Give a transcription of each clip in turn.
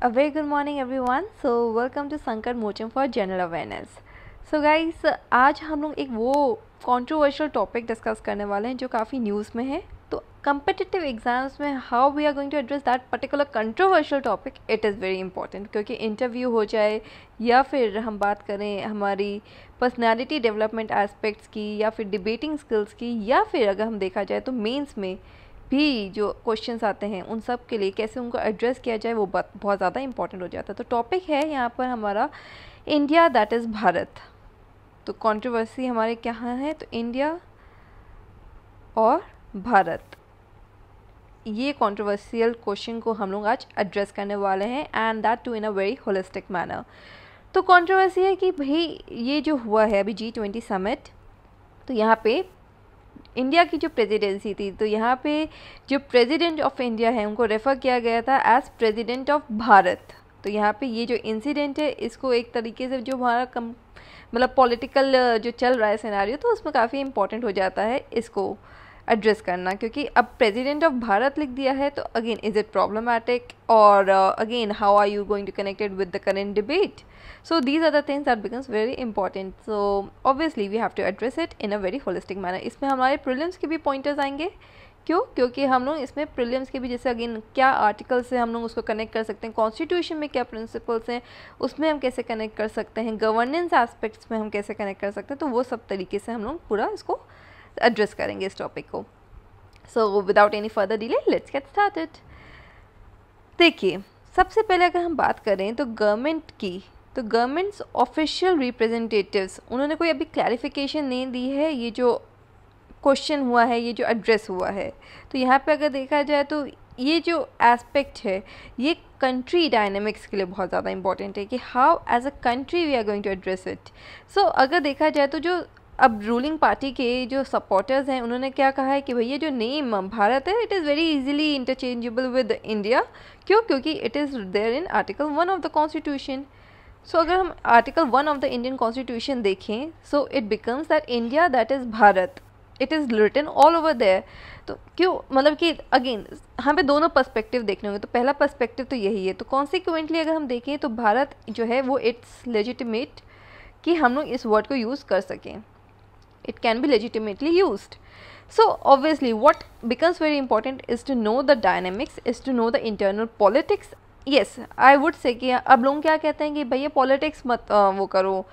A very good morning everyone. So welcome to Sankat Mocham for General Awareness. So guys, आज हम लोग एक वो कंट्रोवर्शियल टॉपिक डिस्कस करने वाले हैं जो काफ़ी न्यूज़ में है. तो कम्पिटिटिव एग्जाम्स में how we are going to address that particular controversial topic, it is very important. क्योंकि इंटरव्यू हो जाए या फिर हम बात करें हमारी पर्सनैलिटी डेवलपमेंट एस्पेक्ट्स की या फिर डिबेटिंग स्किल्स की, या फिर अगर हम देखा जाए तो मेंस में भी जो क्वेश्चंस आते हैं उन सब के लिए कैसे उनको एड्रेस किया जाए वो बहुत ज़्यादा इंपॉर्टेंट हो जाता है. तो टॉपिक है यहाँ पर हमारा इंडिया दैट इज़ भारत. तो कंट्रोवर्सी हमारे क्या है, तो इंडिया और भारत, ये कंट्रोवर्शियल क्वेश्चन को हम लोग आज एड्रेस करने वाले हैं, and that too in a very holistic manner. तो कंट्रोवर्सी है कि भाई ये जो हुआ है अभी G20 समिट, तो यहाँ पे इंडिया की जो प्रेसिडेंसी थी, तो यहाँ पे जो प्रेसिडेंट ऑफ इंडिया है उनको रेफ़र किया गया था एज प्रेसिडेंट ऑफ भारत. तो यहाँ पे ये जो इंसिडेंट है इसको एक तरीके से जो हमारा मतलब पॉलिटिकल जो चल रहा है सिनेरियो, तो उसमें काफ़ी इंपॉर्टेंट हो जाता है इसको एड्रेस करना. क्योंकि अब प्रेसिडेंट ऑफ भारत लिख दिया है, तो अगेन इज़ इट प्रॉब्लमैटिक, और again how are you going to connected with the current debate. So these are the things that becomes very important. So obviously we have to address it in a very holistic manner. इसमें हमारे prelims के भी pointers आएंगे. क्यों? क्योंकि हम लोग इसमें प्रीलिम्स के भी, जैसे अगेन क्या आर्टिकल से हम लोग उसको कनेक्ट कर सकते हैं, कॉन्स्टिट्यूशन में क्या प्रिंसिपल्स हैं उसमें हम कैसे कनेक्ट कर सकते हैं, गवर्नेंस एस्पेक्ट्स में हम कैसे कनेक्ट कर सकते हैं, तो वो सब तरीके से हम लोग पूरा इसको एड्रेस करेंगे इस टॉपिक को. So without any further delay let's get started. देखिए, सबसे पहले अगर हम बात करें तो गवर्नमेंट की, तो गवर्नमेंट्स ऑफिशियल रिप्रेजेंटेटिव्स उन्होंने कोई अभी क्लैरिफिकेशन नहीं दी है. ये जो क्वेश्चन हुआ है, ये जो एड्रेस हुआ है, तो यहाँ पे अगर देखा जाए तो ये जो एस्पेक्ट है ये कंट्री डायनेमिक्स के लिए बहुत ज़्यादा इंपॉर्टेंट है कि how as a country we are going to address it. So अगर देखा जाए तो जो अब रूलिंग पार्टी के जो सपोर्टर्स हैं उन्होंने क्या कहा है कि भैया जो नेम भारत है it is very easily interchangeable with India. क्यों? क्योंकि it is there in article 1 of the constitution. So अगर हम article 1 of the Indian constitution देखें, so it becomes that India that is Bharat, it is written all over there. तो क्यों, मतलब कि again यहाँ पे दोनों पर्सपेक्टिव देखने होंगे. तो पहला पर्सपेक्टिव तो यही है. तो कॉन्सिक्वेंटली अगर हम देखें तो भारत जो है वो इट्स लेजिटिमेट कि हम लोग इस वर्ड को यूज़ कर सकें. It can be legitimately used. So obviously what becomes very important is to know the dynamics, is to know the internal politics. Yes, I would say कि अब लोग क्या कहते हैं कि भैया पॉलिटिक्स मत वो करो,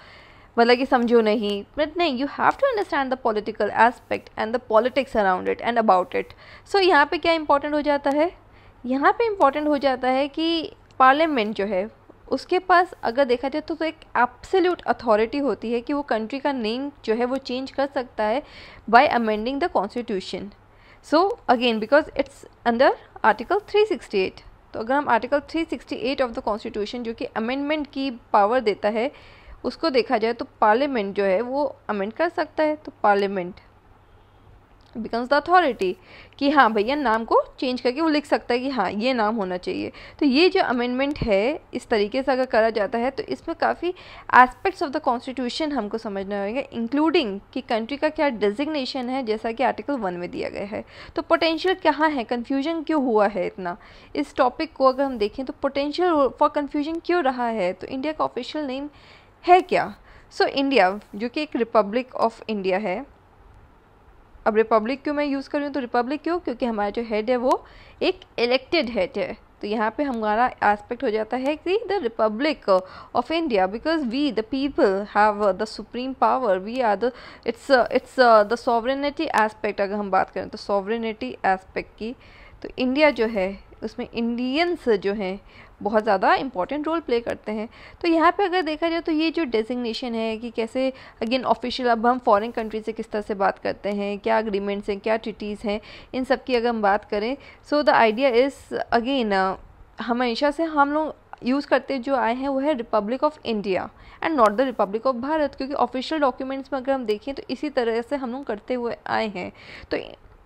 मतलब कि समझो नहीं, बट नहीं, you have to understand the political aspect and the politics around it and about it. So यहाँ पे क्या इंपॉर्टेंट हो जाता है, यहाँ पे इंपॉर्टेंट हो जाता है कि पार्लियामेंट जो है उसके पास अगर देखा जाए तो एक एब्सोल्यूट अथॉरिटी होती है कि वो कंट्री का नेम जो है वो चेंज कर सकता है bye amending the constitution. So again because it's under article 368. तो अगर हम आर्टिकल 368 ऑफ द कॉन्स्टिट्यूशन जो कि अमेंडमेंट की पावर देता है उसको देखा जाए तो पार्लियामेंट जो है वो अमेंड कर सकता है. तो पार्लियामेंट बिकम्स द अथॉरिटी कि हाँ भैया नाम को चेंज करके वो लिख सकता है कि हाँ ये नाम होना चाहिए. तो ये जो अमेंडमेंट है इस तरीके से अगर करा जाता है तो इसमें काफ़ी एस्पेक्ट्स ऑफ द कॉन्स्टिट्यूशन हमको समझना होगा, इंक्लूडिंग कि कंट्री का क्या डेजिग्नेशन है जैसा कि आर्टिकल 1 में दिया गया है. तो पोटेंशियल कहाँ है, कन्फ्यूजन क्यों हुआ है इतना, इस टॉपिक को अगर हम देखें तो पोटेंशियल फॉर कन्फ्यूजन क्यों रहा है. तो इंडिया का ऑफिशियल नेम है क्या. सो इंडिया जो कि एक रिपब्लिक ऑफ इंडिया है. अब रिपब्लिक क्यों मैं यूज़ कर रही हूँ, तो रिपब्लिक क्यों, क्योंकि हमारा जो हेड है वो एक इलेक्टेड हेड है. तो यहाँ पे हमारा एस्पेक्ट हो जाता है कि the republic of India, because we the people have the supreme power, we are the it's the sovereignty aspect. अगर हम बात करें तो सॉवरेनिटी एस्पेक्ट की, तो इंडिया जो है उसमें इंडियंस जो हैं बहुत ज़्यादा इंपॉर्टेंट रोल प्ले करते हैं. तो यहाँ पे अगर देखा जाए तो ये जो डेजिग्नेशन है कि कैसे अगेन ऑफिशियल, अब हम फॉरेन कंट्री से किस तरह से बात करते हैं, क्या अग्रीमेंट्स हैं, क्या ट्रीटीज़ हैं, इन सब की अगर हम बात करें, so the idea is again हमेशा से हम लोग यूज़ करते जो आए हैं वो है Republic of India and not the republic of Bharat. क्योंकि ऑफिशियल डॉक्यूमेंट्स में अगर हम देखें तो इसी तरह से हम लोग करते हुए आए हैं. तो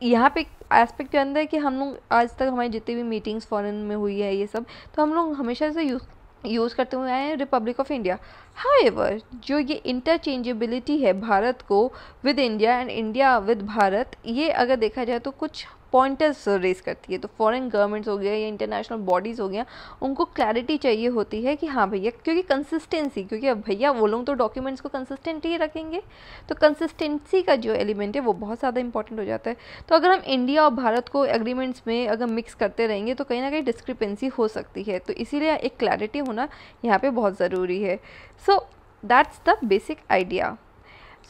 यहाँ पे एस्पेक्ट के अंदर है कि हम लोग आज तक हमारी जितनी भी मीटिंग्स फॉरेन में हुई है ये सब, तो हम लोग हमेशा से यूज़ करते हुए आए हैं रिपब्लिक ऑफ इंडिया. हाउएवर जो ये इंटरचेंजेबिलिटी है भारत को with India and India with Bharat, ये अगर देखा जाए तो कुछ पॉइंटर्स रेज करती है। तो फॉरेन गवर्नमेंट्स हो गया या इंटरनेशनल बॉडीज़ हो गया, उनको क्लैरिटी चाहिए होती है कि हाँ भैया, क्योंकि कंसिस्टेंसी, क्योंकि अब भैया वो लोग तो डॉक्यूमेंट्स को कंसिस्टेंट ही रखेंगे, तो कंसिस्टेंसी का जो एलिमेंट है वो बहुत ज़्यादा इंपॉर्टेंट हो जाता है। तो अगर हम इंडिया और भारत को एग्रीमेंट्स में अगर मिक्स करते रहेंगे तो कहीं ना कहीं डिस्क्रिपेंसी हो सकती है, तो इसीलिए एक क्लैरिटी होना यहाँ पे बहुत ज़रूरी है। So that's the basic idea.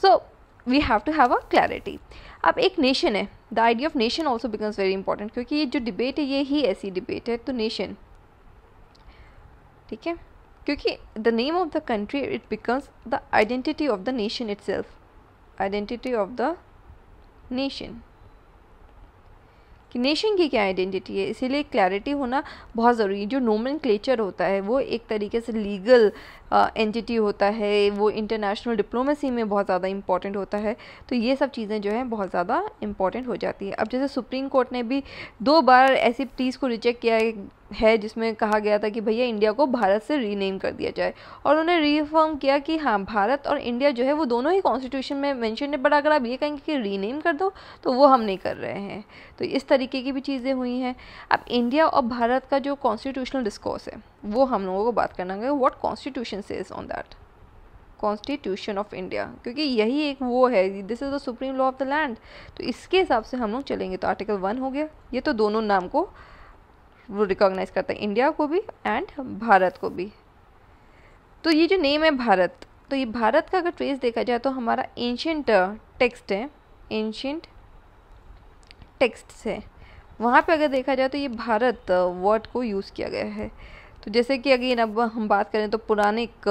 So we have to have a clarity. अब एक नेशन है, the idea of nation also becomes very important, क्योंकि ये जो डिबेट है ये ही ऐसी डिबेट है। तो नेशन, ठीक है, क्योंकि the name of the country it becomes the identity of the nation itself, identity of the nation, कि नेशन की क्या आइडेंटिटी है, इसीलिए क्लैरिटी होना बहुत ज़रूरी है। जो नोमेनक्लेचर होता है वो एक तरीके से लीगल एंटिटी होता है, वो इंटरनेशनल डिप्लोमेसी में बहुत ज़्यादा इंपॉर्टेंट होता है। तो ये सब चीज़ें जो हैं बहुत ज़्यादा इंपॉर्टेंट हो जाती है। अब जैसे सुप्रीम कोर्ट ने भी 2 बार ऐसी प्लीज़ को रिजेक्ट किया है जिसमें कहा गया था कि भैया इंडिया को भारत से रीनेम कर दिया जाए, और उन्होंने रीअफर्म किया कि हाँ भारत और इंडिया जो है वो दोनों ही कॉन्स्टिट्यूशन में मेंशन है, बट अगर आप ये कहेंगे कि रीनेम कर दो तो वो हम नहीं कर रहे हैं। तो इस तरीके की भी चीज़ें हुई हैं। अब इंडिया और भारत का जो कॉन्स्टिट्यूशनल डिस्कोर्स है वो हम लोगों को बात करना है, what constitution says on that, constitution of India, क्योंकि यही एक वो है, this is the supreme law of the land. तो इसके हिसाब से हम लोग चलेंगे। तो आर्टिकल 1 हो गया, ये तो दोनों नाम को वो रिकॉग्नाइज करता है, इंडिया को भी एंड भारत को भी। तो ये जो नेम है भारत, तो ये भारत का अगर ट्रेस देखा जाए तो हमारा एंशियंट टेक्स्ट है, एंशियंट टेक्स्ट है, वहाँ पे अगर देखा जाए तो ये भारत वर्ड को यूज़ किया गया है। तो जैसे कि अगेन अब हम बात करें तो पुरानिक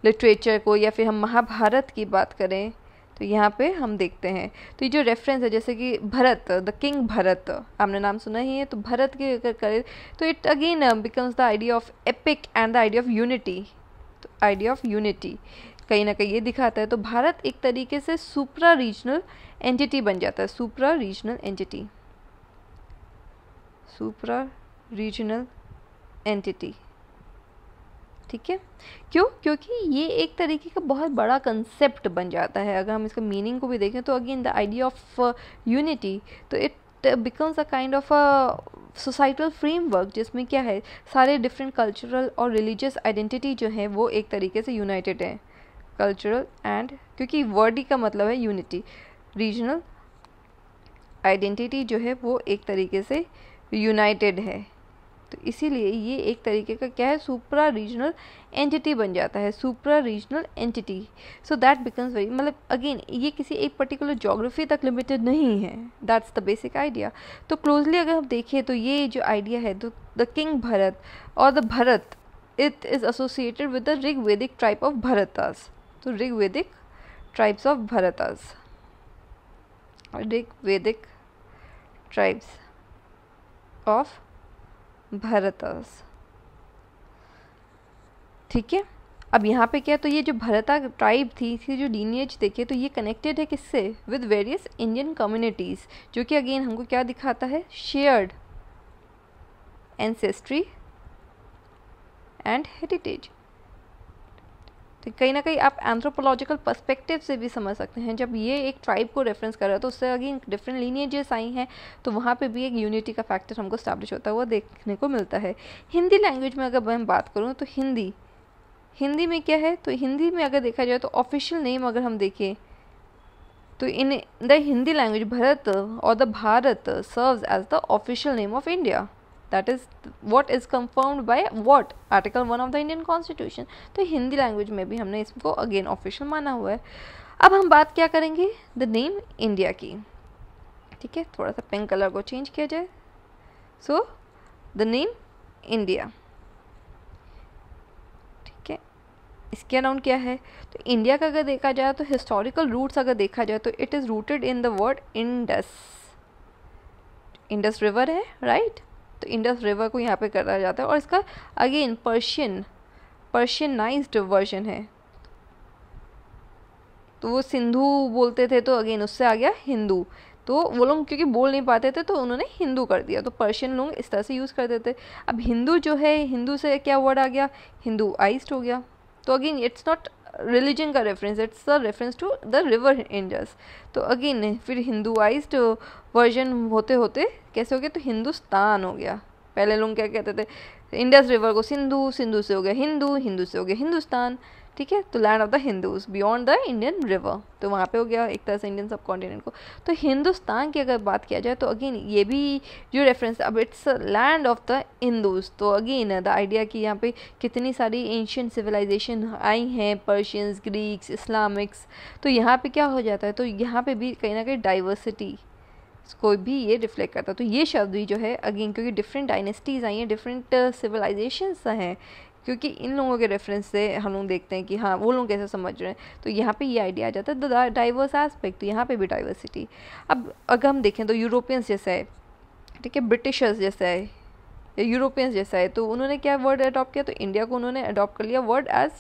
लिटरेचर को, या फिर हम महाभारत की बात करें तो यहाँ पे हम देखते हैं तो ये जो रेफरेंस है, जैसे कि भरत, द किंग भरत, आपने नाम सुना ही है, तो भरत की अगर करें तो it again becomes the idea of epic and the idea of unity. तो आइडिया ऑफ यूनिटी कहीं ना कहीं ये दिखाता है। तो भारत एक तरीके से सुप्रा रीजनल एंटिटी बन जाता है, सुप्रा रीजनल एंटिटी, सुप्रा रीजनल एंटिटी, ठीक है। क्यों? क्योंकि ये एक तरीके का बहुत बड़ा कंसेप्ट बन जाता है। अगर हम इसका मीनिंग को भी देखें तो again the idea of unity, तो it becomes a kind of a societal framework, जिसमें क्या है, सारे डिफरेंट कल्चरल और रिलीजियस आइडेंटिटी जो है वो एक तरीके से यूनाइटेड है, कल्चरल एंड, क्योंकि वर्ड ही का मतलब है यूनिटी, रीजनल आइडेंटिटी जो है वो एक तरीके से यूनाइटेड है। तो इसीलिए ये एक तरीके का क्या है, सुप्रा रीजनल एंटिटी बन जाता है, supra regional entity. So that becomes very, मतलब अगेन ये किसी एक पर्टिकुलर ज्योग्राफी तक लिमिटेड नहीं है, दैट्स द बेसिक आइडिया। तो क्लोजली अगर हम देखें तो ये जो आइडिया है, तो द किंग भरत और the Bharat, it is associated with the Rigvedic tribe of Bharatas. तो Rigvedic tribes of Bharatas, Rigvedic tribes of Bharatas, ठीक है। अब यहाँ पे क्या है, तो ये जो भरता ट्राइब थी, इसकी जो लीनिएज देखे तो ये कनेक्टेड है किससे, विद वेरियस इंडियन कम्युनिटीज़, जो कि अगेन हमको क्या दिखाता है, शेयर्ड एंसेस्ट्री एंड हेरिटेज। तो कहीं ना कहीं आप एंथ्रोपोलॉजिकल पर्सपेक्टिव से भी समझ सकते हैं, जब ये एक ट्राइब को रेफरेंस कर रहा है तो उससे अगेन डिफरेंट लीनिएजेस आई हैं, तो वहाँ पे भी एक यूनिटी का फैक्टर हमको स्टैब्लिश होता है, वो देखने को मिलता है। हिंदी लैंग्वेज में अगर मैं बात करूँ तो हिंदी में क्या है, तो हिंदी में अगर देखा जाए तो ऑफिशियल नेम अगर हम देखें तो in the Hindi language Bharat और the Bharat serves as the official name of India, that is what is confirmed by what, article 1 of the Indian Constitution। तो हिंदी लैंग्वेज में भी हमने इसको अगेन ऑफिशियल माना हुआ है। अब हम बात क्या करेंगे, द नेम इंडिया की, ठीक है। थोड़ा सा पिंक कलर को चेंज किया जाए, सो द नेम इंडिया, ठीक है। इसके अराउंड क्या है, तो इंडिया का अगर देखा जाए तो हिस्टोरिकल रूट्स अगर देखा जाए तो it is rooted in the word Indus, Indus river है, राइट। तो इंडस रिवर को यहाँ पे करा जाता है, और इसका अगेन पर्शियनाइज्ड वर्जन है। तो वो सिंधु बोलते थे, तो अगेन उससे आ गया हिंदू, तो वो लोग क्योंकि बोल नहीं पाते थे तो उन्होंने हिंदू कर दिया, तो पर्शियन लोग इस तरह से यूज़ करते थे। अब हिंदू जो है, हिंदू से क्या वर्ड आ गया, हिंदूआइज्ड हो गया। तो अगेन इट्स नॉट रिलीजन का reference, it's a reference to the river Indus. तो अगेन फिर हिंदुआइज्ड वर्जन होते होते कैसे हो गया, तो हिंदुस्तान हो गया। पहले लोग क्या कहते थे, इंडस रिवर को सिंधु, सिंधु से हो गया हिंदू, हिंदू से हो गया हिंदुस्तान, ठीक है। तो land of the Hindus beyond the Indian river, तो वहाँ पे हो गया एक तरह से इंडियन सब कॉन्टिनेंट को। तो हिंदुस्तान की अगर बात किया जाए तो अगेन ये भी जो रेफरेंस, अब it's land of the Hindus, तो अगेन द आइडिया कि यहाँ पे कितनी सारी एंशियंट सिविलाइजेशन आई हैं, पर्शियंस, ग्रीक्स, इस्लामिक्स, तो यहाँ पे क्या हो जाता है, तो यहाँ पे भी कहीं ना कहीं डाइवर्सिटी कोई भी ये रिफ्लेक्ट करता है। तो ये शब्द भी जो है अगेन, क्योंकि डिफरेंट डायनेस्टीज़ आई हैं, डिफरेंट सिविलाइजेशंस हैं, क्योंकि इन लोगों के रेफरेंस से हम लोग देखते हैं कि हाँ वो लोग कैसे समझ रहे हैं, तो यहाँ पे ये आइडिया आ जाता है द डाइवर्स एस्पेक्ट, तो यहाँ पे भी डाइवर्सिटी। अब अगर हम देखें तो यूरोपियंस जैसा है, ठीक है, ब्रिटिशर्स जैसा है या यूरोपियंस जैसा है, तो उन्होंने क्या वर्ड अडॉप्ट किया, तो इंडिया को उन्होंने अडॉप्ट कर लिया word as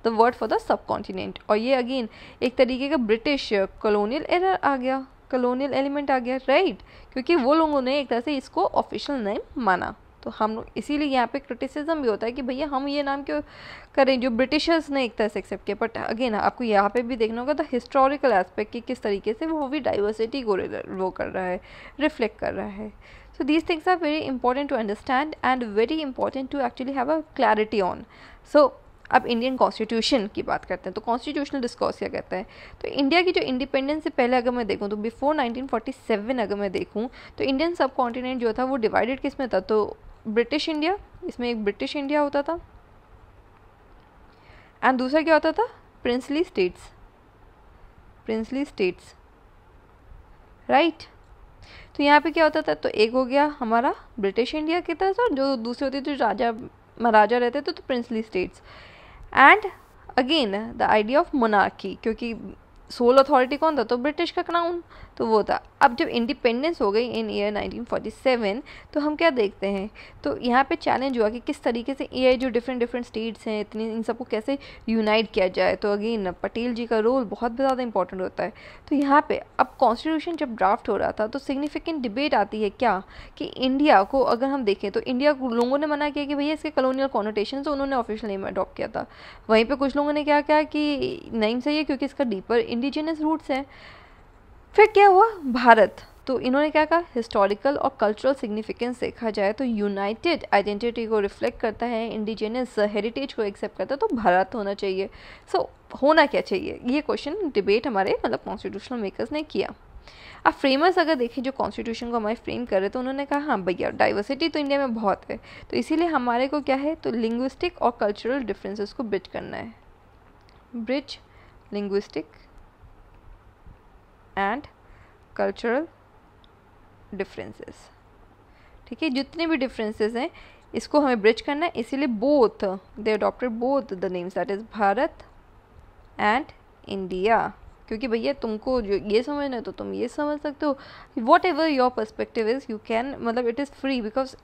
the word for the subcontinent. और ये अगेन एक तरीके का ब्रिटिश कॉलोनियल एरर आ गया, कॉलोनियल एलिमेंट आ गया, राइट, क्योंकि वो लोगों ने एक तरह से इसको ऑफिशियल नेम माना। तो हम लोग इसीलिए यहाँ पे क्रिटिसिज्म भी होता है कि भैया हम ये नाम क्यों करें जो ब्रिटिशर्स ने एक तरह से एक्सेप्ट किया। बट अगेन आपको यहाँ पे भी देखना होगा द हिस्टोरिकल एस्पेक्ट कि किस तरीके से वो भी डाइवर्सिटी को वो कर रहा है, रिफ्लेक्ट कर रहा है। So these things are very important to understand and very important to actually have a clarity on. So अब इंडियन कॉन्स्टिट्यूशन की बात करते हैं, तो कॉन्स्टिट्यूशनल डिस्कोर्स क्या कहता है, तो इंडिया की जो इंडिपेंडेंस से पहले अगर मैं देखूं तो बिफोर 1947 अगर मैं देखूं तो इंडियन सब कॉन्टिनेंट जो था वो डिवाइडेड किस में था, तो ब्रिटिश इंडिया, इसमें एक ब्रिटिश इंडिया होता था एंड दूसरा क्या होता था, princely states, princely states, right. तो यहाँ पे क्या होता था, तो एक हो गया हमारा ब्रिटिश इंडिया की तरफ से, और जो दूसरे होते थे जो राजा महाराजा रहते थे तो princely states. And again the idea of monarchy, क्योंकि सोल अथॉरिटी कौन था, तो ब्रिटिश का क्राउन, तो वो था। अब जब इंडिपेंडेंस हो गई इन ईयर 1947 तो हम क्या देखते हैं, तो यहाँ पे चैलेंज हुआ कि किस तरीके से ये जो डिफरेंट स्टेट्स हैं इतनी, इन सबको कैसे यूनाइट किया जाए। तो अगेन पटेल जी का रोल बहुत ज़्यादा इंपॉर्टेंट होता है। तो यहाँ पे अब कॉन्स्टिट्यूशन जब ड्राफ्ट हो रहा था तो सिग्निफिकेंट डिबेट आती है क्या, कि इंडिया को अगर हम देखें तो इंडिया को लोगों ने मना किया कि भैया इसके कॉलोनियल कॉनोटेशन, तो उन्होंने ऑफिशियल नेम अडॉप्ट किया था। वहीं पर कुछ लोगों ने क्या कहा कि नेम सही है क्योंकि इसका डीपर इंडिजिनस रूट्स हैं। फिर क्या हुआ, भारत, तो इन्होंने क्या कहा, हिस्टोरिकल और कल्चरल सिग्निफिकेंस देखा जाए तो यूनाइटेड आइडेंटिटी को रिफ्लेक्ट करता है, इंडिजिनस हेरिटेज को एक्सेप्ट करता है, तो भारत होना चाहिए। सो होना क्या चाहिए, ये क्वेश्चन डिबेट हमारे मतलब कॉन्स्टिट्यूशनल मेकर्स ने किया। अब फ्रेमर्स अगर देखें जो कॉन्स्टिट्यूशन को हमारे फ्रेम कर रहे तो उन्होंने कहा हाँ भैया डाइवर्सिटी तो इंडिया में बहुत है, तो इसीलिए हमारे को क्या है, तो लिंग्विस्टिक और कल्चरल डिफरेंसेस को ब्रिज करना है, bridge linguistic and cultural differences, ठीक है, जितने भी डिफरेंसेस हैं इसको हमें ब्रिज करना है। इसीलिए both they adopted both the names, that is Bharat and India, क्योंकि भैया तुमको जो ये समझना है तो तुम ये समझ सकते हो, whatever your perspective is you can, मतलब it is free, because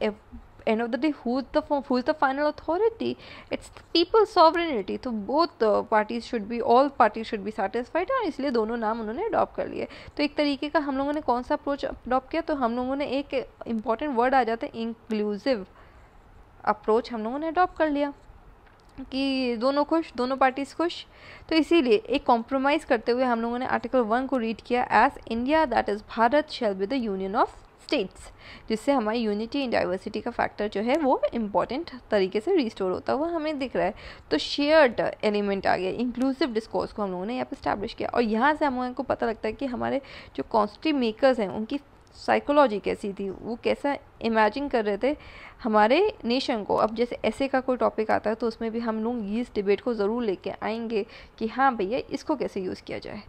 end of the day who's the final authority, it's the people's sovereignty। तो both parties should be, all parties should be satisfied, और इसलिए दोनों नाम उन्होंने adopt कर लिए। तो एक तरीके का हम लोगों ने कौन सा अप्रोच अडॉप्ट किया, तो हम लोगों ने एक इम्पॉर्टेंट वर्ड आ जाता है इंक्लूसिव अप्रोच हम लोगों ने अडॉप्ट कर लिया कि दोनों खुश, दोनों पार्टीज खुश। तो इसीलिए एक कॉम्प्रोमाइज़ करते हुए हम लोगों ने आर्टिकल 1 को रीड किया as India that is Bharat shall be the union of states, जिससे हमारी यूनिटी इन डाइवर्सिटी का फैक्टर जो है वो इम्पॉर्टेंट तरीके से रिस्टोर होता हुआ हमें दिख रहा है। तो शेयर्ड एलिमेंट आ गया, इंक्लूसिव डिस्कोर्स को हम लोगों ने यहाँ पे स्टैब्लिश किया, और यहाँ से हम लोगों को पता लगता है कि हमारे जो कॉन्स्टिट्यूशन मेकर्स हैं उनकी साइकोलॉजी कैसी थी, वो कैसा इमेजिन कर रहे थे हमारे नेशन को। अब जैसे ऐसे का कोई टॉपिक आता है तो उसमें भी हम लोग इस डिबेट को ज़रूर लेके आएंगे कि हाँ भैया इसको कैसे यूज़ किया जाए।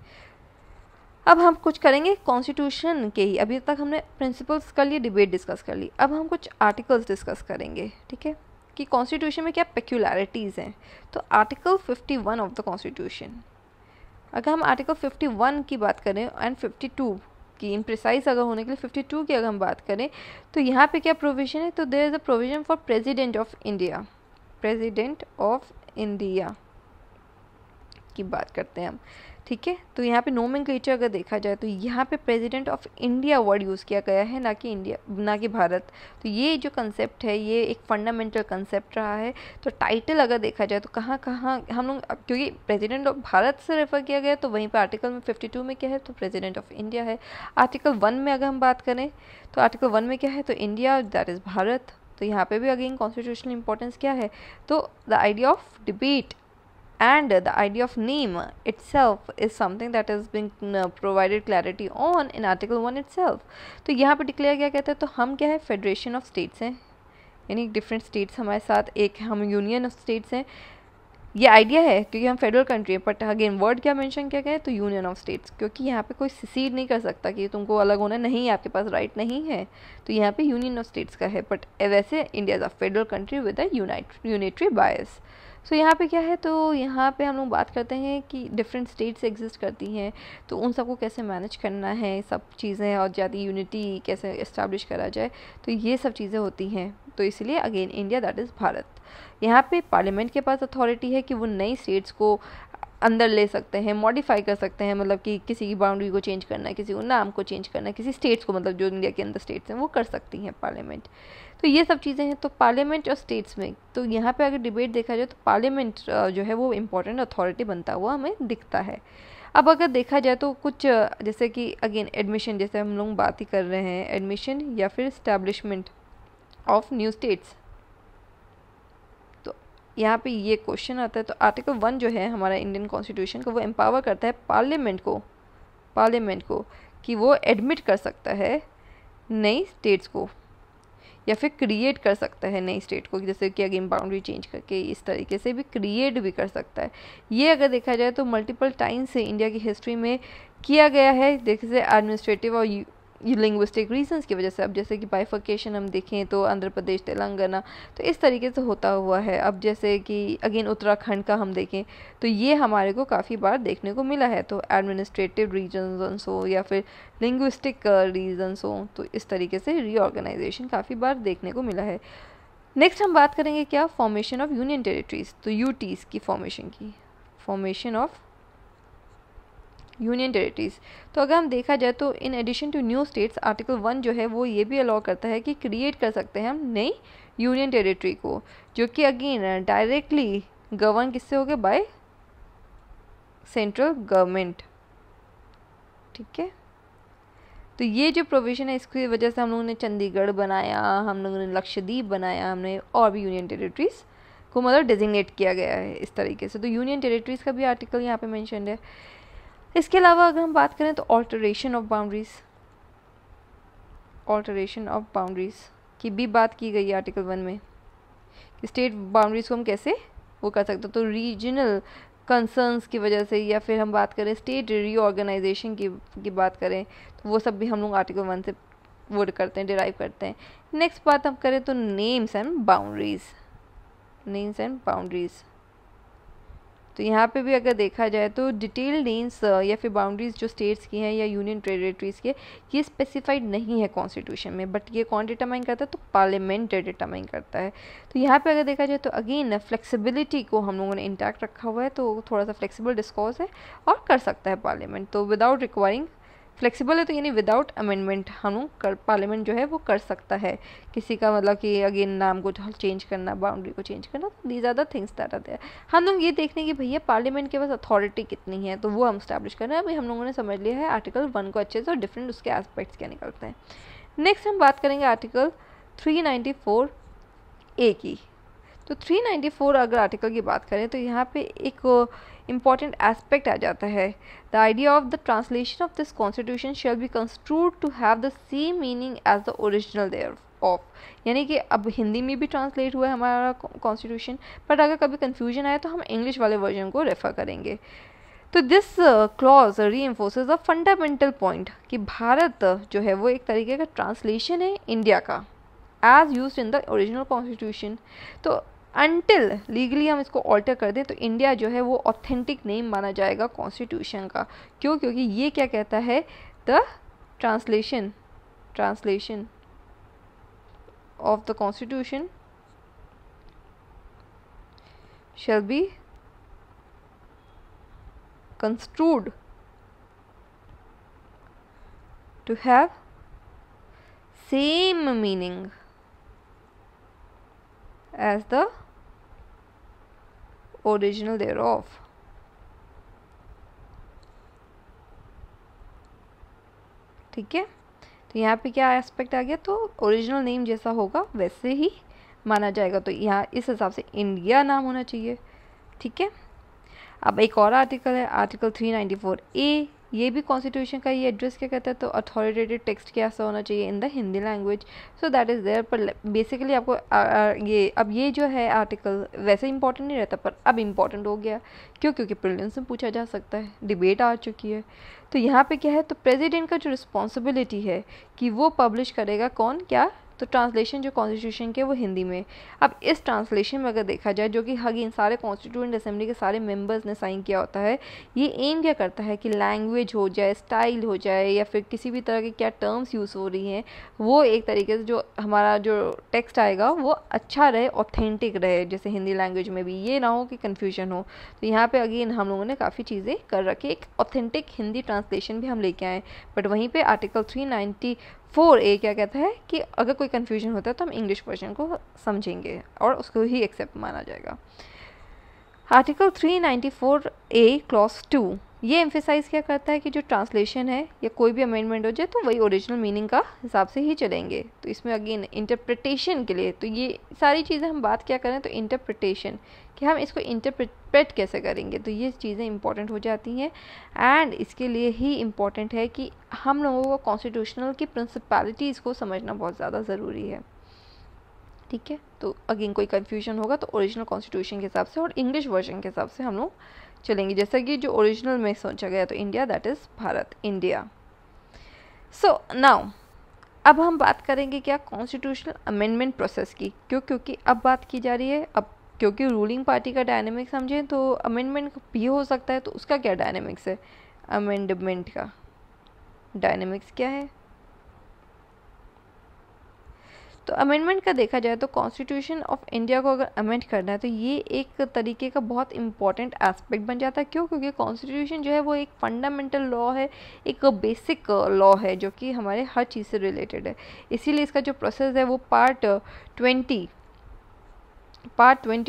अब हम कुछ करेंगे कॉन्स्टिट्यूशन के ही, अभी तक हमने प्रिंसिपल्स कर लिए, डिबेट डिस्कस कर ली, अब हम कुछ आर्टिकल्स डिस्कस करेंगे, ठीक है, कि कॉन्स्टिट्यूशन में क्या पेक्यूलरिटीज़ हैं। तो आर्टिकल 51 ऑफ द कॉन्स्टिट्यूशन, अगर हम आर्टिकल 51 की बात करें एंड 52 की, इन प्रिसाइज अगर होने के लिए 52 की अगर हम बात करें तो यहाँ पे क्या प्रोविज़न है, तो there is a provision for president of India, president of India की बात करते हैं हम, ठीक है। तो यहाँ पे नोमेनक्लेचर अगर देखा जाए तो यहाँ पे president of India word use किया गया है, ना कि इंडिया, ना कि भारत। तो ये जो कंसेप्ट है ये एक फंडामेंटल कंसेप्ट रहा है। तो टाइटल अगर देखा जाए तो कहाँ कहाँ हम लोग, क्योंकि प्रेसिडेंट ऑफ भारत से रेफर किया गया तो वहीं पर आर्टिकल में 52 में क्या है, तो प्रेसिडेंट ऑफ इंडिया है। आर्टिकल 1 में अगर हम बात करें तो आर्टिकल 1 में क्या है, तो इंडिया, दैट इज़ भारत। तो यहाँ पे भी अगेन कॉन्स्टिट्यूशनल इंपॉर्टेंस क्या है, तो the idea of debate and the idea of name itself is something that has been provided clarity on in article 1 itself. तो यहाँ पे डिक्लेयर क्या कहते हैं, तो हम क्या है, फेडरेशन ऑफ स्टेट्स हैं, यानी डिफरेंट स्टेट्स हमारे साथ, एक हम यूनियन ऑफ स्टेट्स हैं। ये आइडिया है क्योंकि हम फेडरल कंट्री है, बट अगेन वर्ड क्या मेंशन किया गया है, तो यूनियन ऑफ स्टेट्स, क्योंकि यहाँ पे कोई सिसीड नहीं कर सकता कि तुमको अलग होना नहीं, आपके पास राइट नहीं है। तो यहाँ पे यूनियन ऑफ स्टेट्स का है, बट वैसे India is a federal country with a unitary bias. So यहाँ पे क्या है, तो यहाँ पे हम लोग बात करते हैं कि डिफरेंट स्टेट्स एग्जिस्ट करती हैं, तो उन सबको कैसे मैनेज करना है, सब चीज़ें, और ज़्यादा यूनिटी कैसे इस्टेब्लिश करा जाए, तो ये सब चीज़ें होती हैं। तो इसलिए again India, that is Bharat. यहाँ पे पार्लियामेंट के पास अथॉरिटी है कि वो नई स्टेट्स को अंदर ले सकते हैं, मॉडिफाई कर सकते हैं, मतलब कि किसी की बाउंड्री को चेंज करना है, किसी को नाम को चेंज करना है, किसी स्टेट्स को, मतलब जो इंडिया के अंदर स्टेट्स हैं वो कर सकती हैं पार्लियामेंट। तो ये सब चीज़ें हैं। तो पार्लियामेंट और स्टेट्स में, तो यहाँ पे अगर डिबेट देखा जाए तो पार्लियामेंट जो है वो इम्पोर्टेंट अथॉरिटी बनता हुआ हमें दिखता है। अब अगर देखा जाए तो कुछ जैसे कि अगेन एडमिशन, जैसे हम लोग बात ही कर रहे हैं, एडमिशन या फिर इस्टेब्लिशमेंट ऑफ न्यू स्टेट्स, यहाँ पे ये क्वेश्चन आता है। तो आर्टिकल 1 जो है हमारा इंडियन कॉन्स्टिट्यूशन को, वो एम्पावर करता है पार्लियामेंट को कि वो एडमिट कर सकता है नई स्टेट्स को, या फिर क्रिएट कर सकता है नई स्टेट को, जैसे कि अगेन बाउंड्री चेंज करके इस तरीके से भी क्रिएट भी कर सकता है। ये अगर देखा जाए तो मल्टीपल टाइम से इंडिया की हिस्ट्री में किया गया है, जैसे एडमिनिस्ट्रेटिव और लिंग्विस्टिक रीजंस की वजह से। अब जैसे कि बाइफर्केशन हम देखें तो आंध्र प्रदेश, तेलंगाना, तो इस तरीके से होता हुआ है। अब जैसे कि अगेन उत्तराखंड का हम देखें तो ये हमारे को काफ़ी बार देखने को मिला है। तो एडमिनिस्ट्रेटिव रीजन्स हो या फिर लिंग्विस्टिक रीजन्स हो, तो इस तरीके से रीऑर्गेनाइजेशन काफ़ी बार देखने को मिला है। नेक्स्ट हम बात करेंगे क्या, फॉर्मेशन ऑफ यूनियन टेरिटरीज, तो यूटीज़ की फॉर्मेशन ऑफ यूनियन टेरिटरीज। तो अगर हम देखा जाए तो in addition to new states, article 1 जो है वो ये भी अलाउ करता है कि क्रिएट कर सकते हैं हम नई यूनियन टेरिटरी को, जो कि अगेन डायरेक्टली गवर्न किससे हो गए, बाय सेंट्रल गवर्नमेंट। ठीक है। तो ये जो प्रोविज़न है इसकी वजह से हम लोगों ने चंडीगढ़ बनाया, हम लोगों ने लक्षद्वीप बनाया, हमने और भी यूनियन टेरिटरीज को मतलब डेजिग्नेट किया गया है इस तरीके से। तो यूनियन टेरिटरीज का भी आर्टिकल यहाँ पे मेंशन्ड है। इसके अलावा अगर हम बात करें तो ऑल्टरेशन ऑफ बाउंड्रीज की भी बात की गई है आर्टिकल 1 में, कि स्टेट बाउंड्रीज को हम कैसे वो कर सकते हैं। तो रीजनल कंसर्न्स की वजह से, या फिर हम बात करें स्टेट रीऑर्गेनाइजेशन की बात करें, तो वो सब भी हम लोग आर्टिकल 1 से वो करते हैं, डिराइव करते हैं। नेक्स्ट बात हम करें तो नेम्स एंड बाउंड्रीज। तो यहाँ पे भी अगर देखा जाए तो डिटेल नेम्स या फिर बाउंड्रीज जो स्टेट्स की हैं या यूनियन टेरिटरीज के, ये स्पेसिफाइड नहीं है कॉन्स्टिट्यूशन में, बट ये कौन डिटरमाइन करता है, तो पार्लियामेंट डिटरमाइन करता है। तो यहाँ पे अगर देखा जाए तो अगेन फ्लेक्सिबिलिटी को हम लोगों ने इंटैक्ट रखा हुआ है, तो थोड़ा सा फ्लेक्सिबल डिस्कोर्स है और कर सकता है पार्लियामेंट। तो विदाउट रिक्वायरिंग, फ्लेक्सिबल है तो यानी विदाउट अमेंडमेंट हम लोग पार्लियामेंट जो है वो कर सकता है किसी का, मतलब कि अगेन नाम को चेंज करना, बाउंड्री को चेंज करना, these are the things that are there. हम लोग ये देखने की भैया पार्लियामेंट के पास अथॉरिटी कितनी है, तो वो हम स्टैब्लिश कर रहे हैं। अभी हम लोगों ने समझ लिया है आर्टिकल 1 को अच्छे से और डिफरेंट उसके एस्पेक्ट्स क्या निकलते हैं। नेक्स्ट हम बात करेंगे आर्टिकल 394A की। तो 394 अगर आर्टिकल की बात करें तो यहाँ पे एक इम्पॉर्टेंट एस्पेक्ट आ जाता है, the idea of the translation of this constitution shall be construed to have the same meaning as the original thereof. यानी कि अब हिंदी में भी ट्रांसलेट हुआ है हमारा कॉन्स्टिट्यूशन, बट अगर कभी कन्फ्यूजन आए तो हम इंग्लिश वाले वर्जन को रेफर करेंगे। तो this clause reinforces the fundamental point कि भारत जो है वो एक तरीके का ट्रांसलेशन है इंडिया का, as used in the original constitution. तो अनटिल लीगली हम इसको ऑल्टर कर दें तो इंडिया जो है वो ऑथेंटिक नेम माना जाएगा कॉन्स्टिट्यूशन का। क्यों? क्योंकि ये क्या कहता है, the translation of the constitution shall be construed to have same meaning as the original thereof. ठीक है, तो यहाँ पे क्या एस्पेक्ट आ गया, तो ओरिजिनल नेम जैसा होगा वैसे ही माना जाएगा, तो यहाँ इस हिसाब से इंडिया नाम होना चाहिए। ठीक है, अब एक और आर्टिकल है, आर्टिकल 394A, ये भी कॉन्स्टिट्यूशन का ये एड्रेस क्या कहता है, तो अथॉरिटेटिव टेक्स्ट कैसा होना चाहिए in the Hindi language, so that is there. पर बेसिकली आपको ये जो है आर्टिकल वैसे इंपॉर्टेंट नहीं रहता, पर अब इम्पॉर्टेंट हो गया। क्यों? क्योंकि प्रीलिम्स में पूछा जा सकता है, डिबेट आ चुकी है। तो यहाँ पे क्या है, तो प्रेसिडेंट का जो रिस्पॉन्सिबिलिटी है कि वो पब्लिश करेगा कौन क्या, तो ट्रांसलेशन जो कॉन्स्टिट्यूशन के वो हिंदी में। अब इस ट्रांसलेशन में अगर देखा जाए, जो कि अगेन सारे कॉन्स्टिट्यूएंट असेंबली के सारे मेंबर्स ने साइन किया होता है, ये एम क्या करता है कि लैंग्वेज हो जाए, स्टाइल हो जाए, या फिर किसी भी तरह के क्या टर्म्स यूज़ हो रही हैं, वो एक तरीके से जो हमारा जो टेक्स्ट आएगा वो अच्छा रहे, ऑथेंटिक रहे, जैसे हिंदी लैंग्वेज में भी ये ना हो कि कन्फ्यूजन हो। तो यहाँ पे अगेन हम लोगों ने काफ़ी चीज़ें कर रखी, एक ऑथेंटिक हिंदी ट्रांसलेशन भी हम लेके आए। बट वहीं पे आर्टिकल 394A क्या कहता है कि अगर कोई कन्फ्यूजन होता है तो हम इंग्लिश वर्जन को समझेंगे और उसको ही एक्सेप्ट माना जाएगा। आर्टिकल 394A क्लॉज 2 ये एम्फेसाइज क्या करता है कि जो ट्रांसलेशन है या कोई भी अमेंडमेंट हो जाए तो वही ओरिजिनल मीनिंग का हिसाब से ही चलेंगे। तो इसमें अगेन इंटरप्रिटेशन के लिए, तो ये सारी चीज़ें हम बात क्या करें, तो इंटरप्रिटेशन कि हम इसको इंटरप्रेट कैसे करेंगे, तो ये चीज़ें इंपॉर्टेंट हो जाती हैं। एंड इसके लिए ही इम्पॉर्टेंट है कि हम लोगों को कॉन्स्टिट्यूशनल की प्रिंसिपैलिटीज़ को समझना बहुत ज़्यादा ज़रूरी है। ठीक है, तो अगेन कोई कन्फ्यूजन होगा तो ओरिजिनल कॉन्स्टिट्यूशन के हिसाब से और इंग्लिश वर्जन के हिसाब से हम लोग चलेंगे, जैसा कि जो ओरिजिनल में सोचा गया, तो India that is Bharat, India. So now अब हम बात करेंगे क्या, कॉन्स्टिट्यूशनल अमेंडमेंट प्रोसेस की। क्योंकि अब बात की जा रही है, अब क्योंकि रूलिंग पार्टी का डायनेमिक्स समझें तो अमेंडमेंट भी हो सकता है, तो उसका क्या डायनेमिक्स है, अमेंडमेंट का डायनेमिक्स क्या है। तो अमेंडमेंट का देखा जाए तो कॉन्स्टिट्यूशन ऑफ इंडिया को अगर अमेंड करना है तो ये एक तरीके का बहुत इंपॉर्टेंट एस्पेक्ट बन जाता है। क्यों? क्योंकि कॉन्स्टिट्यूशन जो है वो एक फंडामेंटल लॉ है, एक बेसिक लॉ है जो कि हमारे हर चीज़ से रिलेटेड है। इसीलिए इसका जो प्रोसेस है वो part 20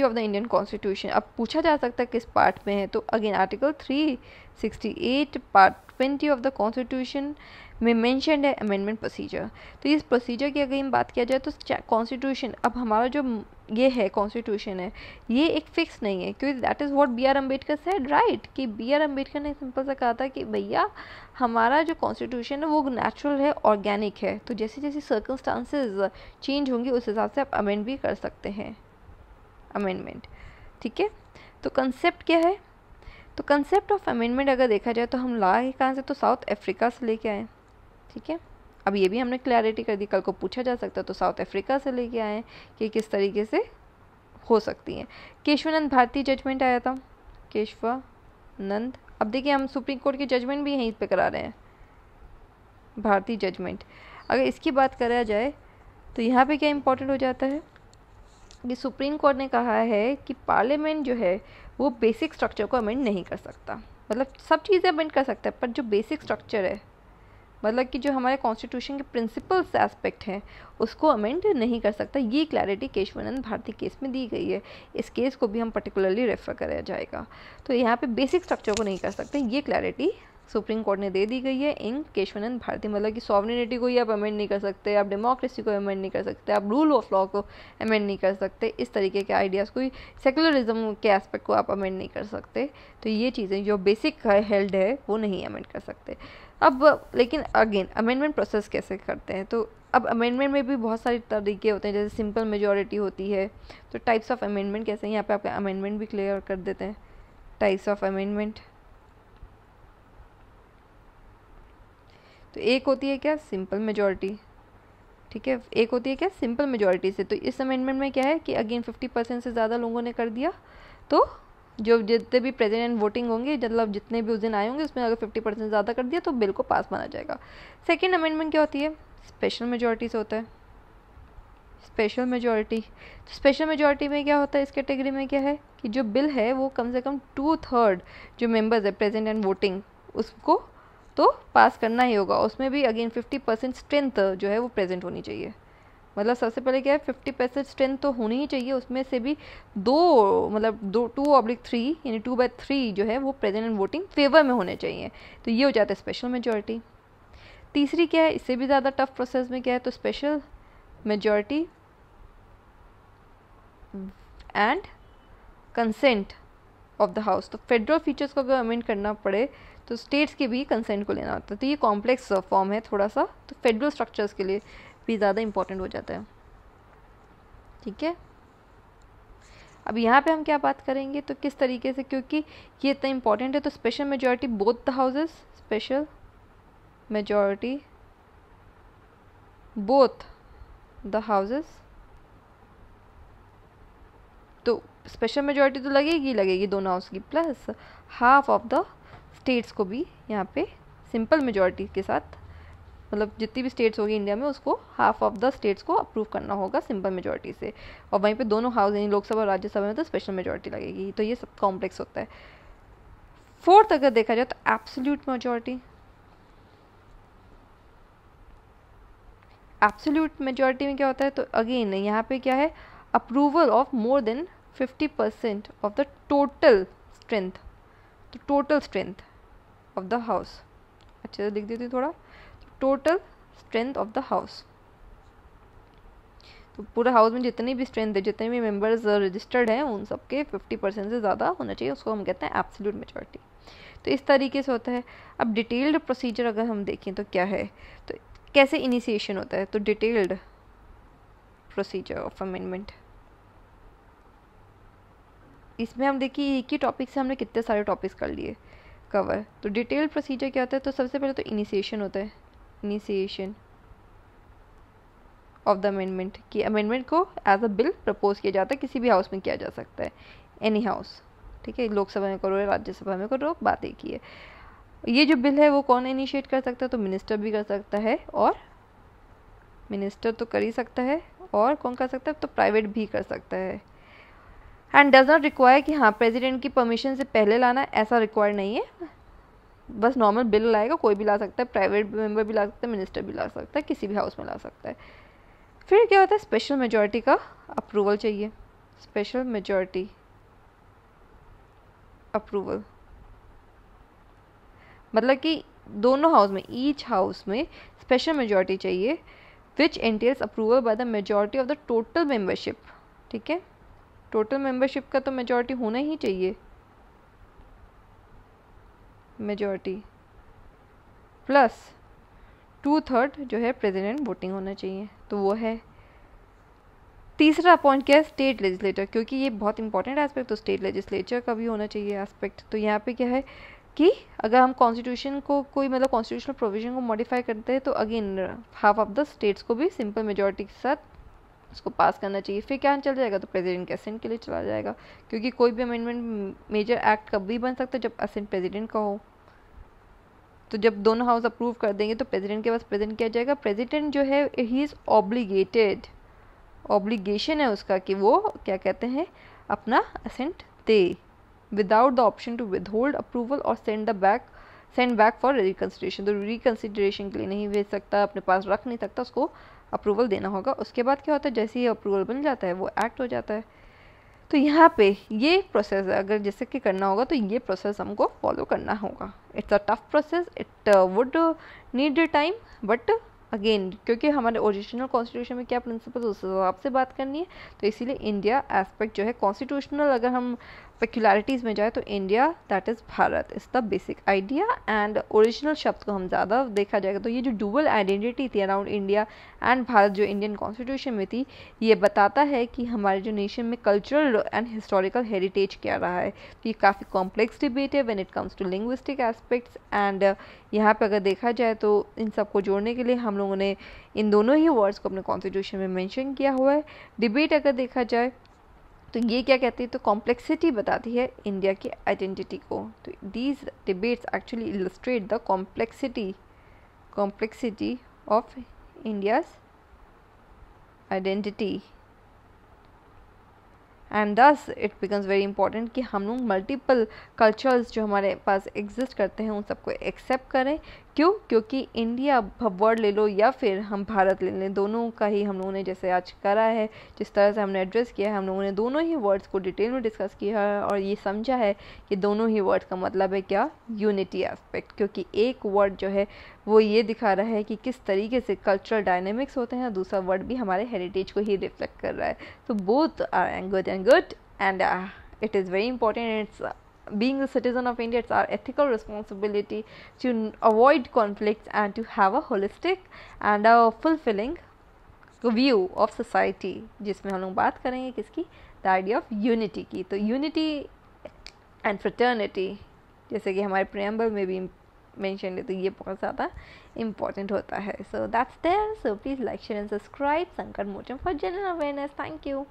of the Indian constitution. अब पूछा जा सकता है किस पार्ट में है, तो again article 368 part 20 of the constitution में मेंशन्ड है अमेंडमेंट प्रोसीजर। तो इस प्रोसीजर की अगर बात किया जाए तो कॉन्स्टिट्यूशन, अब हमारा जो ये है कॉन्स्टिट्यूशन है, ये एक फिक्स नहीं है, क्योंकि that is what B R Ambedkar said, right, कि बी आर अम्बेडकर ने सिंपल सा कहा था कि भैया हमारा जो कॉन्स्टिट्यूशन है वो नेचुरल है, ऑर्गेनिक है, तो जैसे जैसे सर्कमस्टांसेस चेंज होंगे उस हिसाब से आप अमेंड भी कर सकते हैं अमेंडमेंट। ठीक है, तो कंसेप्ट क्या है, तो कंसेप्ट ऑफ अमेंडमेंट अगर देखा जाए तो हम लाए कहाँ से, तो साउथ अफ्रीका से लेके आए। ठीक है, अब ये भी हमने क्लैरिटी कर दी, कल को पूछा जा सकता है तो साउथ अफ्रीका से लेके आए कि किस तरीके से हो सकती हैं। केशवानंद भारती जजमेंट आया था, केशवानंद, अब देखिए हम सुप्रीम कोर्ट की जजमेंट भी यहीं पे करा रहे हैं, भारती जजमेंट। अगर इसकी बात करा जाए तो यहाँ पे क्या इंपॉर्टेंट हो जाता है कि सुप्रीम कोर्ट ने कहा है कि पार्लियामेंट जो है वो बेसिक स्ट्रक्चर को अमेंड नहीं कर सकता, मतलब सब चीज़ें अमेंड कर सकता है पर जो बेसिक स्ट्रक्चर है, मतलब कि जो हमारे कॉन्स्टिट्यूशन के प्रिंसिपल्स एस्पेक्ट हैं उसको अमेंड नहीं कर सकता। ये क्लैरिटी केशवानंद भारती केस में दी गई है, इस केस को भी हम पर्टिकुलरली रेफर कराया जाएगा। तो यहाँ पे बेसिक स्ट्रक्चर को नहीं कर सकते, ये क्लैरिटी सुप्रीम कोर्ट ने दे दी गई है इन केशवानंद भारती, मतलब कि सॉवरेनिटी को ही आप अमेंड नहीं कर सकते, आप डेमोक्रेसी को अमेंड नहीं कर सकते, आप रूल ऑफ लॉ को अमेंड नहीं कर सकते, इस तरीके के आइडियाज़ को, सेकुलरिज्म के एस्पेक्ट को आप अमेंड नहीं कर सकते। तो ये चीज़ें जो बेसिक हेल्ड है वो नहीं अमेंड कर सकते। अब लेकिन अगेन अमेंडमेंट प्रोसेस कैसे करते हैं, तो अब अमेंडमेंट में भी बहुत सारे तरीके होते हैं, जैसे सिंपल मेजॉरिटी होती है। तो टाइप्स ऑफ अमेंडमेंट कैसे हैं, यहाँ पे आपका अमेंडमेंट भी क्लियर कर देते हैं, टाइप्स ऑफ अमेंडमेंट। तो एक होती है क्या, सिंपल मेजॉरिटी, ठीक है, एक होती है क्या, सिंपल मेजॉरिटी से। तो इस अमेंडमेंट में क्या है कि अगेन 50% से ज़्यादा लोगों ने कर दिया तो जो जितने भी प्रेजेंट वोटिंग होंगे, मतलब जितने भी उस दिन आए होंगे उसमें अगर 50% ज़्यादा कर दिया तो बिल को पास माना जाएगा। सेकेंड अमेंडमेंट क्या होती है, स्पेशल मेजॉरिटी से होता है, स्पेशल मेजॉरिटी। तो स्पेशल मेजॉरिटी में क्या होता है, इस कैटेगरी में क्या है कि जो बिल है वो कम से कम 2/3 जो मेंबर्स है प्रेजेंट एंड वोटिंग उसको तो पास करना ही होगा। उसमें भी अगेन 50% स्ट्रेंथ जो है वो प्रेजेंट होनी चाहिए। मतलब सबसे पहले क्या है 50% स्ट्रेंथ तो होनी ही चाहिए, उसमें से भी मतलब 2/3 यानी 2/3 जो है वो प्रेजेंट एंड वोटिंग फेवर में होने चाहिए। तो ये हो जाता है स्पेशल मेजॉरिटी। तीसरी क्या है, इससे भी ज़्यादा टफ प्रोसेस में क्या है, तो special majority and consent of the house. तो फेडरल फीचर्स को अगर अमेंड करना पड़े तो स्टेट्स के भी कंसेंट को लेना होता है। तो ये कॉम्प्लेक्स फॉर्म है थोड़ा सा, तो फेडरल स्ट्रक्चर्स के लिए भी ज़्यादा इंपॉर्टेंट हो जाता है। ठीक है, अब यहाँ पे हम क्या बात करेंगे, तो किस तरीके से, क्योंकि ये इतना इंपॉर्टेंट है, तो special majority both the houses, special majority both the houses. तो स्पेशल मेजॉरिटी तो लगेगी दोनों हाउस की, plus half of the states को भी यहाँ पे सिंपल मेजॉरिटी के साथ, मतलब जितनी भी स्टेट्स होगी इंडिया में उसको हाफ ऑफ द स्टेट्स को अप्रूव करना होगा सिंपल मेजॉरिटी से। और वहीं पे दोनों हाउस यानी लोकसभा और राज्यसभा में तो स्पेशल मेजॉरिटी लगेगी। तो ये सब कॉम्प्लेक्स होता है। फोर्थ अगर देखा जाए तो एब्सोल्यूट मेजॉरिटी। एब्सोल्यूट मेजॉरिटी में क्या होता है, तो अगेन यहाँ पे क्या है, approval of more than 50% of the total strength. तो total strength of the house, अच्छे से लिख देती हूँ थोड़ा, total strength of the house. तो पूरा हाउस में जितनी भी स्ट्रेंथ है, जितने भी मेंबर्स रजिस्टर्ड हैं, उन सबके 50% से ज़्यादा होना चाहिए, उसको हम कहते हैं एब्सोल्यूट मेजॉरिटी। तो इस तरीके से होता है। अब डिटेल्ड प्रोसीजर अगर हम देखें तो क्या है, तो कैसे इनिशिएशन होता है, तो डिटेल्ड प्रोसीजर ऑफ अमेंडमेंट। इसमें हम देखिए एक ही टॉपिक से हमने कितने सारे टॉपिक्स कर लिए कवर। तो डिटेल्ड प्रोसीजर क्या होता है, तो सबसे पहले तो इनिशिएशन होता है, इनिशिएशन ऑफ द अमेंडमेंट, कि अमेंडमेंट को एज अ बिल प्रपोज किया जाता है, किसी भी हाउस में किया जा सकता है, एनी हाउस। ठीक है, लोकसभा में करो या राज्यसभा में करो, बात एक ही है। ये जो बिल है वो कौन इनिशिएट कर सकता है, तो मिनिस्टर भी कर सकता है, और मिनिस्टर तो कर ही सकता है, और कौन कर सकता है, तो प्राइवेट भी कर सकता है। एंड डज नॉट रिक्वायर कि हाँ प्रेसिडेंट की परमिशन से पहले लाना, ऐसा रिक्वायर नहीं है। बस नॉर्मल बिल लाएगा, कोई भी ला सकता है, प्राइवेट मेंबर भी ला सकता है, मिनिस्टर भी ला सकता है, किसी भी हाउस में ला सकता है। फिर क्या होता है, स्पेशल मेजॉरिटी का अप्रूवल चाहिए, स्पेशल मेजॉरिटी अप्रूवल। मतलब कि दोनों हाउस में, ईच हाउस में स्पेशल मेजॉरिटी चाहिए, which entails approval by the majority of the total membership. ठीक है, टोटल मेंबरशिप का तो मेजॉरिटी होना ही चाहिए, मेजॉरिटी प्लस 2/3 जो है प्रेसिडेंट वोटिंग होना चाहिए। तो वो है। तीसरा पॉइंट क्या है, स्टेट लेजिस्लेटर, क्योंकि ये बहुत इंपॉर्टेंट एस्पेक्ट, तो स्टेट लेजिस्लेचर का भी होना चाहिए एस्पेक्ट। तो यहाँ पे क्या है कि अगर हम कॉन्स्टिट्यूशन को कोई मतलब कॉन्स्टिट्यूशनल प्रोविजन को मॉडिफाई करते हैं, तो again half of the states को भी सिंपल मेजॉरिटी के साथ उसको पास करना चाहिए। फिर क्या चल जाएगा, तो प्रेसिडेंट के असेंट के लिए चला जाएगा, क्योंकि कोई भी अमेंडमेंट मेजर एक्ट कब भी बन सकता है, जब असेंट प्रेसिडेंट का हो। तो जब दोनों हाउस अप्रूव कर देंगे तो प्रेसिडेंट के पास प्रेजेंट किया जाएगा। प्रेसिडेंट जो है ही इज़ ऑब्लिगेटेड, ऑब्लिगेशन है उसका कि वो क्या कहते हैं, अपना असेंट दे, without the option to withhold approval और सेंड बैक फॉर रिकन्सिडरेशन। तो रिकन्सिडरेशन के लिए नहीं भेज सकता, अपने पास रख नहीं सकता, उसको अप्रूवल देना होगा। उसके बाद क्या होता है, जैसे ही अप्रूवल बन जाता है वो एक्ट हो जाता है। तो यहाँ पे ये प्रोसेस अगर जैसे कि करना होगा तो ये प्रोसेस हमको फॉलो करना होगा। It's a tough process, it would need time, but again क्योंकि हमारे ओरिजिनल कॉन्स्टिट्यूशन में क्या प्रिंसिपल उस हिसाब से बात करनी है, तो इसीलिए इंडिया एस्पेक्ट जो है कॉन्स्टिट्यूशनल, अगर हम पेक्युलरिटीज़ में जाए तो India that is Bharat is the basic idea. And original शब्द को हम ज़्यादा देखा जाएगा तो ये जो डुअल आइडेंटिटी थी अराउंड इंडिया एंड भारत जो इंडियन कॉन्स्टिट्यूशन में थी, ये बताता है कि हमारे जो नेशन में कल्चरल एंड हिस्टोरिकल हेरिटेज क्या रहा है। तो ये काफ़ी कॉम्प्लेक्स डिबेट है when it comes to linguistic aspects. And यहाँ पे अगर देखा जाए तो इन सबको जोड़ने के लिए हम लोगों ने इन दोनों ही वर्ड्स को अपने कॉन्स्टिट्यूशन में मेंशन किया हुआ है। डिबेट अगर देखा जाए तो ये क्या कहती है, तो कॉम्प्लेक्सिटी बताती है इंडिया की आइडेंटिटी को। तो these debates actually illustrate the complexity of India's identity and thus it becomes very important कि हम लोग मल्टीपल कल्चर्स जो हमारे पास एग्जिस्ट करते हैं उन सबको एक्सेप्ट करें। क्यों? क्योंकि इंडिया वर्ड ले लो या फिर हम भारत ले लें, दोनों का ही हम लोगों ने जैसे आज करा है, जिस तरह से हमने एड्रेस किया है, हम लोगों ने दोनों ही वर्ड्स को डिटेल में डिस्कस किया है और ये समझा है कि दोनों ही वर्ड्स का मतलब है क्या, यूनिटी एस्पेक्ट। क्योंकि एक वर्ड जो है वो ये दिखा रहा है कि किस तरीके से कल्चरल डायनेमिक्स होते हैं, दूसरा वर्ड भी हमारे हेरिटेज को ही रिफ्लेक्ट कर रहा है। तो both are good and it is very important. It's being a citizen of India, it's our ethical responsibility to avoid conflicts and to have a holistic and a fulfilling view of society, जिसमें हम लोग बात करेंगे किसकी, the idea of unity की। तो unity and fraternity जैसे कि हमारे preamble में भी mentioned है, तो ये बहुत ज़्यादा important होता है। So that's there. So please like, share and subscribe Sankar Mocham for general awareness. Thank you.